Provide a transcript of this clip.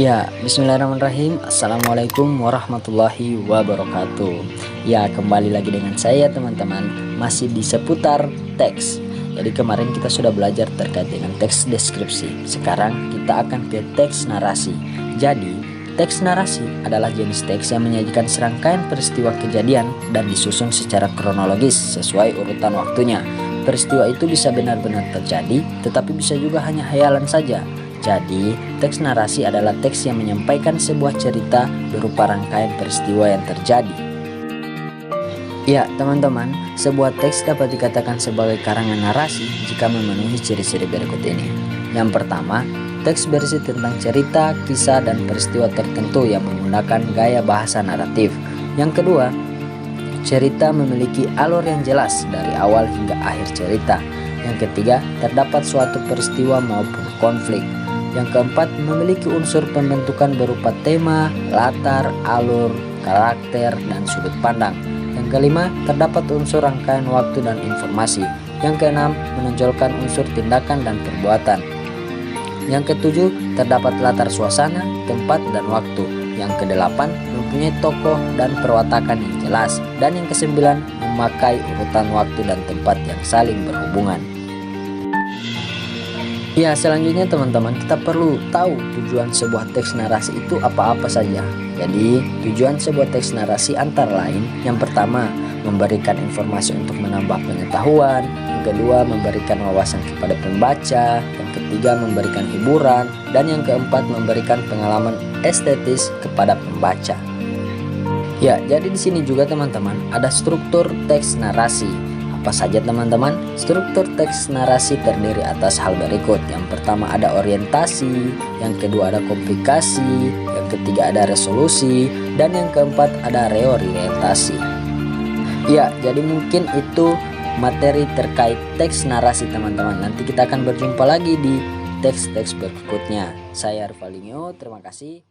Ya, bismillahirrahmanirrahim. Assalamualaikum warahmatullahi wabarakatuh. Ya, kembali lagi dengan saya teman-teman, masih di seputar teks. Jadi kemarin kita sudah belajar terkait dengan teks deskripsi. Sekarang kita akan ke teks narasi. Jadi, teks narasi adalah jenis teks yang menyajikan serangkaian peristiwa kejadian dan disusun secara kronologis sesuai urutan waktunya. Peristiwa itu bisa benar-benar terjadi, tetapi bisa juga hanya hayalan saja. Jadi, teks narasi adalah teks yang menyampaikan sebuah cerita berupa rangkaian peristiwa yang terjadi. Ya, teman-teman, sebuah teks dapat dikatakan sebagai karangan narasi jika memenuhi ciri-ciri berikut ini. Yang pertama, teks berisi tentang cerita, kisah, dan peristiwa tertentu yang menggunakan gaya bahasa naratif. Yang kedua, cerita memiliki alur yang jelas dari awal hingga akhir cerita. Yang ketiga, terdapat suatu peristiwa maupun konflik. Yang keempat, memiliki unsur pembentukan berupa tema, latar, alur, karakter, dan sudut pandang. Yang kelima, terdapat unsur rangkaian waktu dan informasi. Yang keenam, menonjolkan unsur tindakan dan perbuatan. Yang ketujuh, terdapat latar suasana, tempat, dan waktu. Yang kedelapan, mempunyai tokoh dan perwatakan yang jelas. Dan yang kesembilan, memakai urutan waktu dan tempat yang saling berhubungan. Ya, selanjutnya teman-teman, kita perlu tahu tujuan sebuah teks narasi itu apa-apa saja. Jadi, tujuan sebuah teks narasi antara lain, yang pertama, memberikan informasi untuk menambah pengetahuan. Yang kedua, memberikan wawasan kepada pembaca. Yang ketiga, memberikan hiburan. Dan yang keempat, memberikan pengalaman estetis kepada pembaca. Ya, jadi di sini juga teman-teman ada struktur teks narasi. Apa saja teman-teman? Struktur teks narasi terdiri atas hal berikut. Yang pertama ada orientasi, yang kedua ada komplikasi, yang ketiga ada resolusi, dan yang keempat ada reorientasi. Ya, jadi mungkin itu materi terkait teks narasi teman-teman. Nanti kita akan berjumpa lagi di teks-teks berikutnya. Saya Arvalinho, terima kasih.